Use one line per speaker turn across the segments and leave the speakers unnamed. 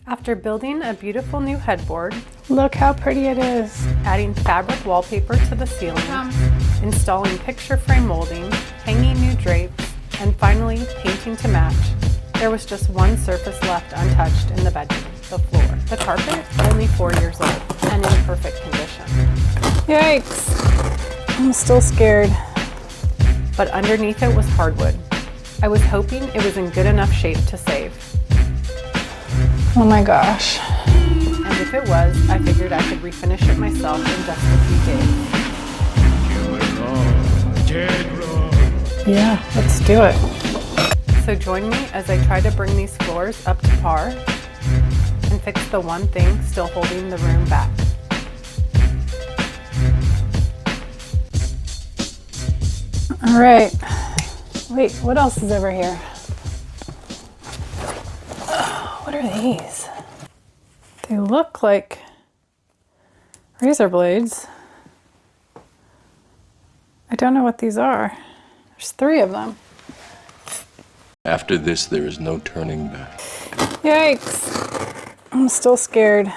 After building a beautiful new headboard,
Look how pretty it is.
adding fabric wallpaper to the ceiling, installing picture frame molding, hanging new drapes, and finally painting to match, there was just one surface left untouched in the bedroom, the floor. The carpet, only 4 years old and in perfect condition.
Yikes. I'm still scared.
But underneath it was hardwood. I was hoping it was in good enough shape to save.
Oh my gosh.
And if it was, I figured I could refinish it myself in just a few days.
Yeah, let's do it.
So join me as I try to bring these floors up to par and fix the one thing still holding the room back.
All right. Wait, what else is over here? Oh, what are these? They look like razor blades. I don't know what these are. There's 3 of them.
After this, there is no turning back.
Yikes. I'm still scared.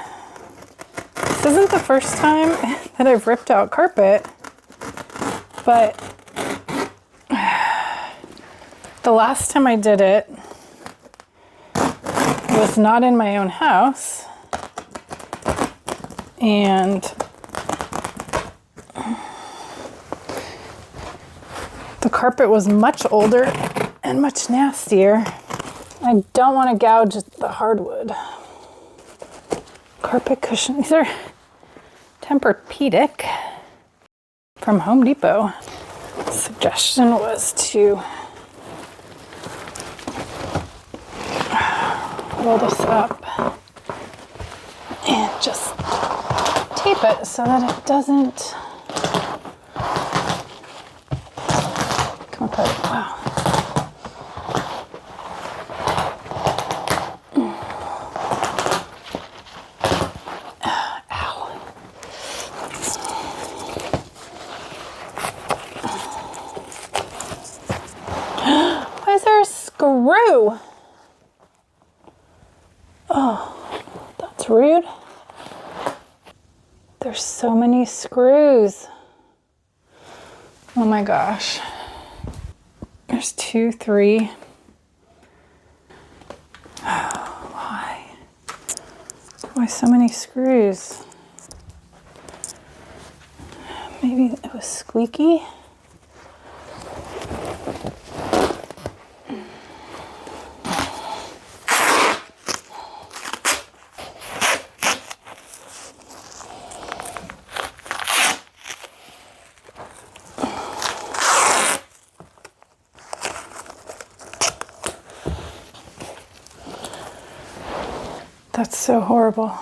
This isn't the first time that I've ripped out carpet, but the last time I did it was not in my own house, and the carpet was much older and much nastier. I don't want to gouge the hardwood. Carpet cushion. These are Tempur-Pedic from Home Depot. The suggestion was to roll this up and just tape it so that it doesn't come apart. Wow. Why is there a screw? Oh, that's rude. There's so many screws. Oh my gosh. There's 2, 3. Oh, why? Why so many screws? Maybe it was squeaky. That's so horrible.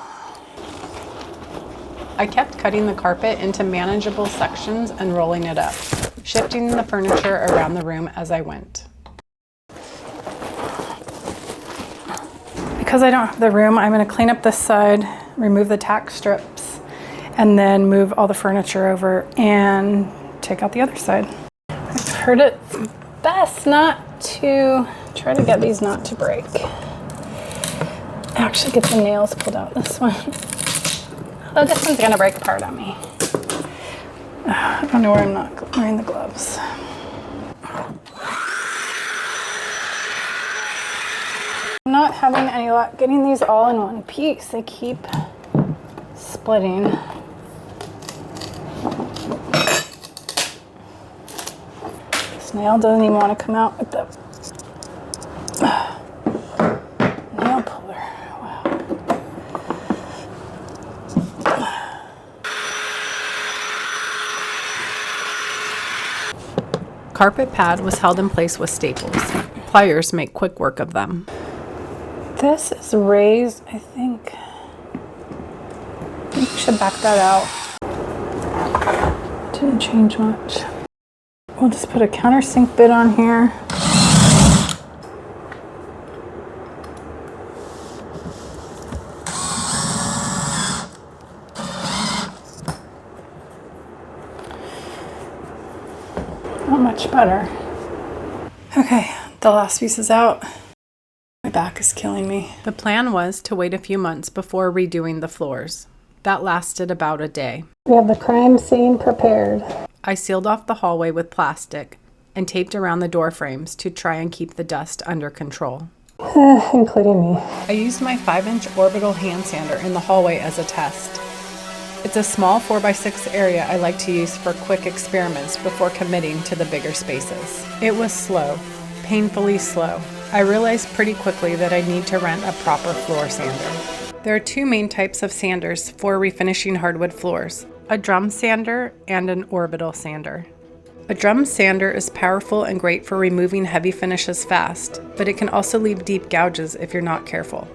I kept cutting the carpet into manageable sections and rolling it up, shifting the furniture around the room as I went.
Because I don't have the room, I'm going to clean up this side, remove the tack strips, and then move all the furniture over and take out the other side. I've heard it's best not to try to get these not to break. Actually get the nails pulled out this one. Although this one's gonna break apart on me. I don't know where I'm not wearing the gloves. I'm not having any luck getting these all in one piece. They keep splitting. This nail doesn't even want to come out with the nail puller. Wow.
Carpet pad was held in place with staples. Pliers make quick work of them.
This is raised, I think. We should back that out. Didn't change much. We'll just put a countersink bit on here. Not much better. Okay, the last piece is out. My back is music's killing me.
The plan was to wait a few months before redoing the floors. That lasted about a day.
We have the crime scene prepared.
I sealed off the hallway with plastic and taped around the door frames to try and keep the dust under control.
Including me.
I used my 5-inch orbital hand sander in the hallway as a test. It's a small 4x6 area I like to use for quick experiments before committing to the bigger spaces. It was slow, painfully slow. I realized pretty quickly that I need to rent a proper floor sander. There are two main types of sanders for refinishing hardwood floors: a drum sander and an orbital sander. A drum sander is powerful and great for removing heavy finishes fast, but it can also leave deep gouges if you're not careful.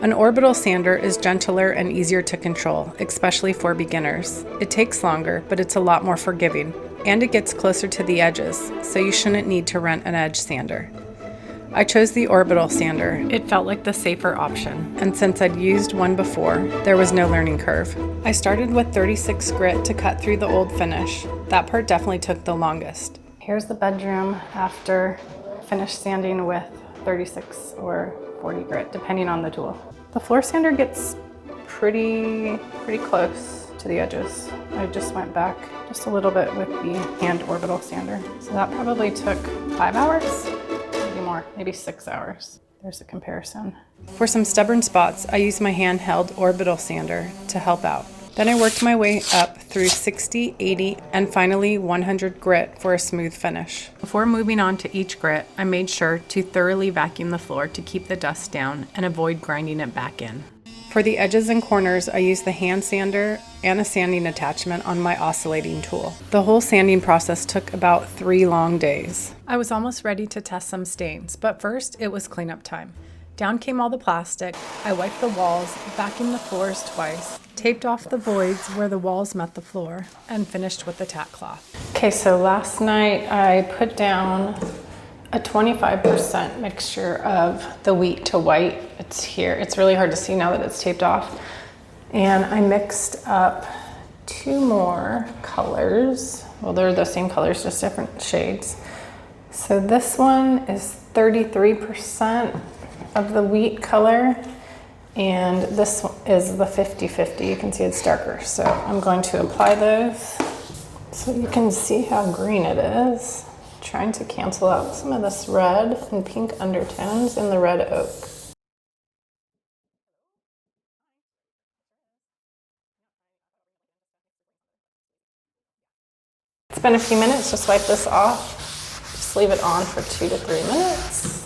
An orbital sander is gentler and easier to control, especially for beginners. It takes longer, but it's a lot more forgiving, and it gets closer to the edges, so you shouldn't need to rent an edge sander. I chose the orbital sander. It felt like the safer option, and since I'd used one before, there was no learning curve. I started with 36 grit to cut through the old finish. That part definitely took the longest.
Here's the bedroom after finished sanding with 36 or 40 grit, depending on the tool. The floor sander gets pretty close to the edges. I just went back just a little bit with the hand orbital sander. So that probably took 5 hours, maybe more, maybe 6 hours. There's a comparison.
For some stubborn spots, I used my handheld orbital sander to help out. Then I worked my way up through 60, 80, and finally 100 grit for a smooth finish. Before moving on to each grit, I made sure to thoroughly vacuum the floor to keep the dust down and avoid grinding it back in. For the edges and corners, I used the hand sander and a sanding attachment on my oscillating tool. The whole sanding process took about 3 long days. I was almost ready to test some stains, but first it was cleanup time. Down came all the plastic. I wiped the walls, vacuumed the floors twice, taped off the voids where the walls met the floor, and finished with the tack cloth.
Okay, so last night I put down a 25% mixture of the wheat to white. It's here. It's really hard to see now that it's taped off. And I mixed up 2 more colors. Well, they're the same colors, just different shades. So this one is 33% of the wheat color, and this is the 50-50. You can see it's darker. So I'm going to apply those so you can see how green it is. Trying to cancel out some of this red and pink undertones in the red oak. It's been a few minutes. Just wipe this off. Just leave it on for 2 to 3 minutes.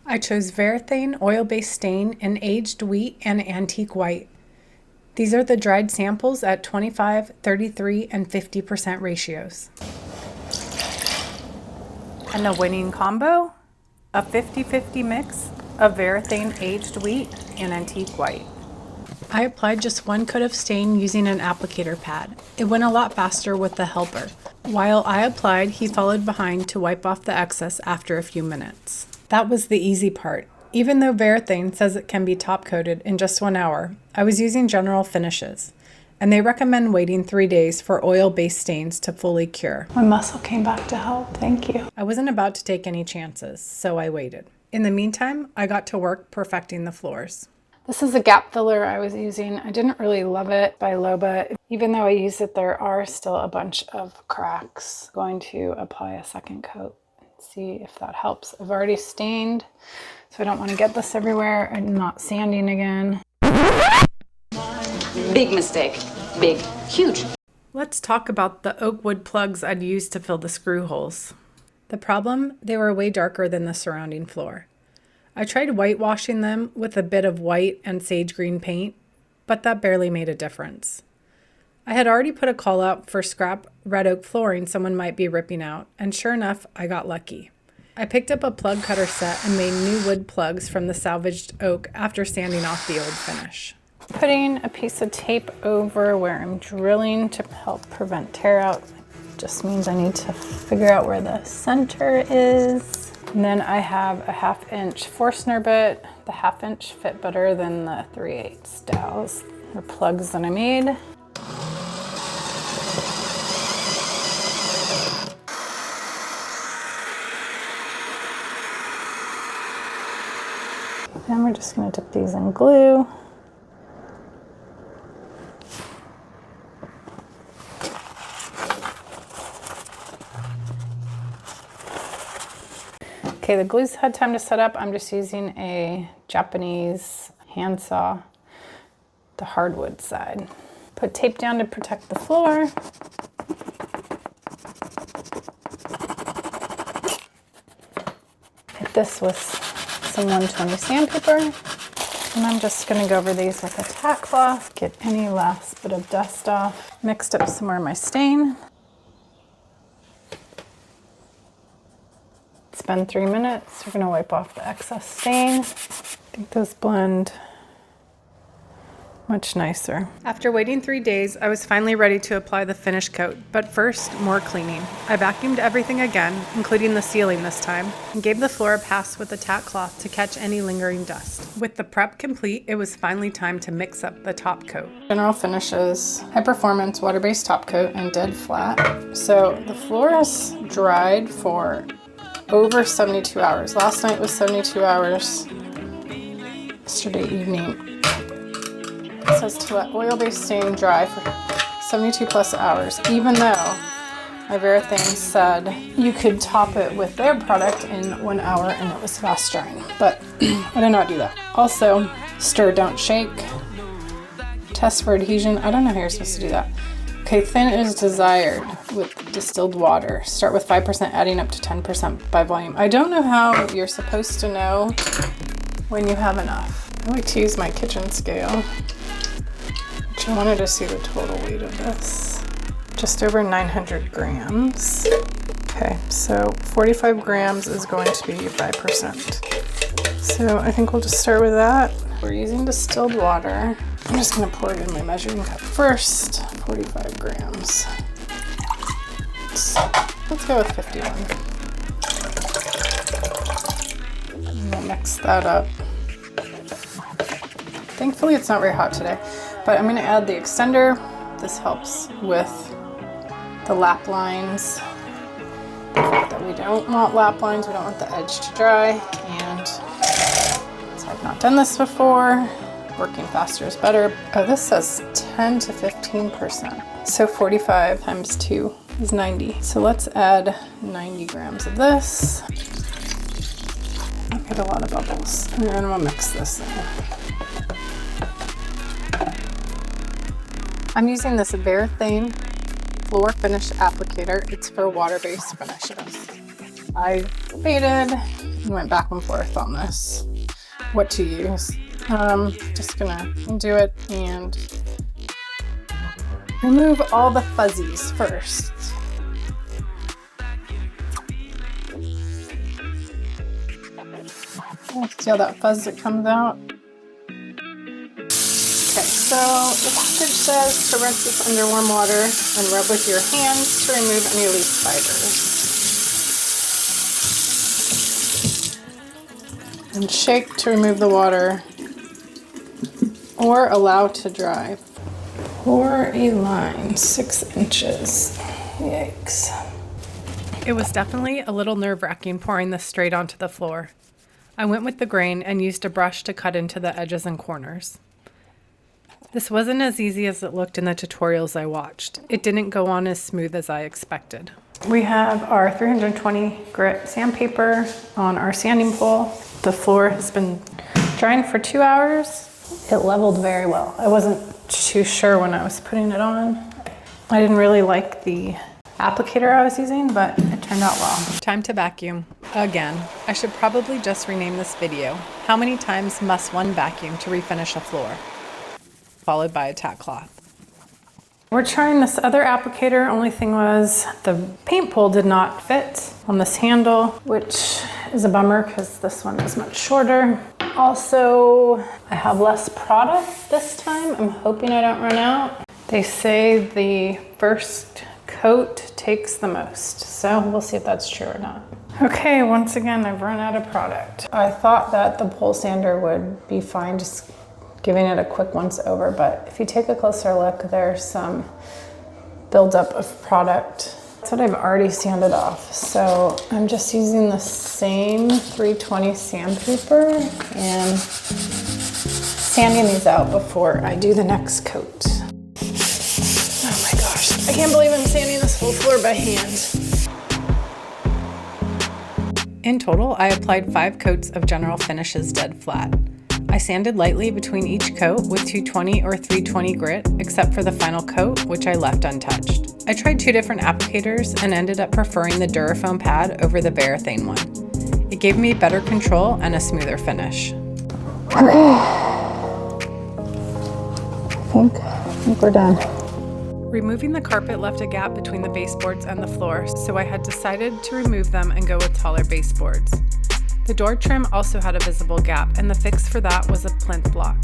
I chose Varathane oil-based stain in aged wheat and antique white. These are the dried samples at 25, 33, and 50% ratios. And the winning combo? A 50-50 mix of Varathane aged wheat and antique white. I applied just 1 coat of stain using an applicator pad. It went a lot faster with the helper. While I applied, he followed behind to wipe off the excess after a few minutes. That was the easy part. Even though Varathane says it can be top coated in just 1 hour, I was using general finishes, and they recommend waiting 3 days for oil-based stains to fully cure.
My muscle came back to help. Thank you.
I wasn't about to take any chances, so I waited. In the meantime, I got to work perfecting the floors.
This is a gap filler I was using. I didn't really love it by Loba. Even though I used it, there are still a bunch of cracks. I'm going to apply a second coat. See if that helps. I've already stained, so I don't want to get this everywhere. I'm not sanding again.
Big mistake. Big. Huge.
Let's talk about the oak wood plugs I'd used to fill the screw holes. The problem? They were way darker than the surrounding floor. I tried whitewashing them with a bit of white and sage green paint, but that barely made a difference. I had already put a call out for scrap red oak flooring someone might be ripping out, and sure enough, I got lucky. I picked up a plug cutter set and made new wood plugs from the salvaged oak after sanding off the old finish.
Putting a piece of tape over where I'm drilling to help prevent tear out just means I need to figure out where the center is. And then I have a 1/2 inch Forstner bit. The 1/2 inch fit better than the 3/8 dowels or plugs that I made. And we're just going to dip these in glue. Okay, the glue's had time to set up. I'm just using a Japanese handsaw, the hardwood side. Put tape down to protect the floor. Hit this with some 120 sandpaper. And I'm just gonna go over these with a tack cloth, get any last bit of dust off. Mixed up some more of my stain. It's been 3 minutes. We're gonna wipe off the excess stain. I think those blend much nicer. After waiting 3 days, I was finally ready to apply the finish coat, but first, more cleaning. I vacuumed everything again, including the ceiling this time, and gave the floor a pass with a tack cloth to catch any lingering dust. With the prep complete, it was finally time to mix up the top coat. General Finishes High Performance Water-Based Top Coat and Dead Flat. So the floor is dried for over 72 hours. Last night was 72 hours. Yesterday evening. It says to let oil-based stain dry for 72 plus hours, even though my Varathane said you could top it with their product in 1 hour and it was fast drying, but I did not do that. Also, stir, don't shake. Test for adhesion. I don't know how you're supposed to do that. Okay, thin is desired with distilled water. Start with 5%, adding up to 10% by volume. I don't know how you're supposed to know when you have enough. I like to use my kitchen scale. I wanted to see the total weight of this. Just over 900 grams. Okay, so 45 grams is going to be 5%. So I think we'll just start with that. We're using distilled water. I'm just gonna pour it in my measuring cup first. 45 grams. Let's go with 51. And we'll mix that up. Thankfully it's not very hot today. But I'm going to add the extender. This helps with the lap lines. That we don't want lap lines, we don't want the edge to dry. And so I've not done this before. Working faster is better. Oh, this says 10 to 15%. So 45 times 2 is 90. So let's add 90 grams of this. I've got a lot of bubbles. And then we'll mix this in. I'm using this Varathane floor finish applicator. It's for water-based finishes. I debated and went back and forth on this, what to use. Just gonna do it and remove all the fuzzies first. See how that fuzz that comes out? So the package says to rinse this under warm water and rub with your hands to remove any loose fibers. And shake to remove the water or allow to dry. Pour a line 6 inches. Yikes. It was definitely a little nerve-wracking pouring this straight onto the floor. I went with the grain and used a brush to cut into the edges and corners. This wasn't as easy as it looked in the tutorials I watched. It didn't go on as smooth as I expected. We have our 320 grit sandpaper on our sanding pole. The floor has been drying for 2 hours. It leveled very well. I wasn't too sure when I was putting it on. I didn't really like the applicator I was using, but it turned out well. Time to vacuum. Again. I should probably just rename this video, How many times must one vacuum to refinish a floor? Followed by a tack cloth. We're trying this other applicator. Only thing was the paint pole did not fit on this handle, which is a bummer because this one is much shorter. Also, I have less product this time. I'm hoping I don't run out. They say the first coat takes the most, so we'll see if that's true or not. Okay, once again, I've run out of product. I thought that the pole sander would be fine, just giving it a quick once over, but if you take a closer look, there's some buildup of product. That's what I've already sanded off. So I'm just using the same 320 sandpaper and sanding these out before I do the next coat. Oh my gosh, I can't believe I'm sanding this whole floor by hand.
In total, I applied 5 coats of General Finishes Dead Flat. I sanded lightly between each coat with 220 or 320 grit, except for the final coat, which I left untouched. I tried 2 different applicators and ended up preferring the Durafoam pad over the Varathane one. It gave me better control and a smoother finish.
Okay. I think we're done.
Removing the carpet left a gap between the baseboards and the floor, so I had decided to remove them and go with taller baseboards. The door trim also had a visible gap, and the fix for that was a plinth block.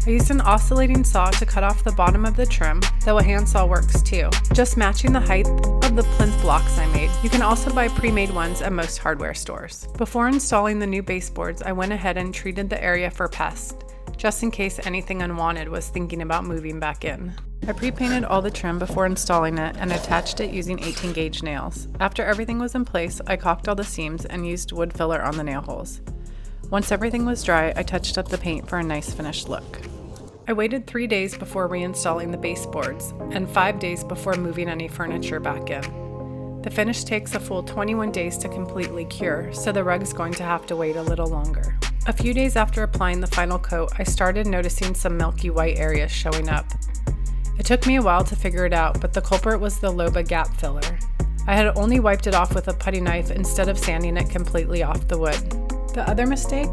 I used an oscillating saw to cut off the bottom of the trim, though a handsaw works too, just matching the height of the plinth blocks I made. You can also buy pre-made ones at most hardware stores. Before installing the new baseboards, I went ahead and treated the area for pests, just in case anything unwanted was thinking about moving back in. I pre-painted all the trim before installing it and attached it using 18 gauge nails. After everything was in place, I caulked all the seams and used wood filler on the nail holes. Once everything was dry, I touched up the paint for a nice finished look. I waited 3 days before reinstalling the baseboards and 5 days before moving any furniture back in. The finish takes a full 21 days to completely cure, so the rug's going to have to wait a little longer. A few days after applying the final coat, I started noticing some milky white areas showing up. It took me a while to figure it out, but the culprit was the Loba gap filler. I had only wiped it off with a putty knife instead of sanding it completely off the wood. The other mistake?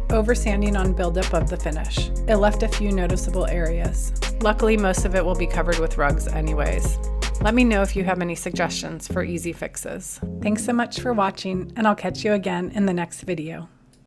Over-sanding on buildup of the finish. It left a few noticeable areas. Luckily, most of it will be covered with rugs anyways. Let me know if you have any suggestions for easy fixes. Thanks so much for watching, and I'll catch you again in the next video.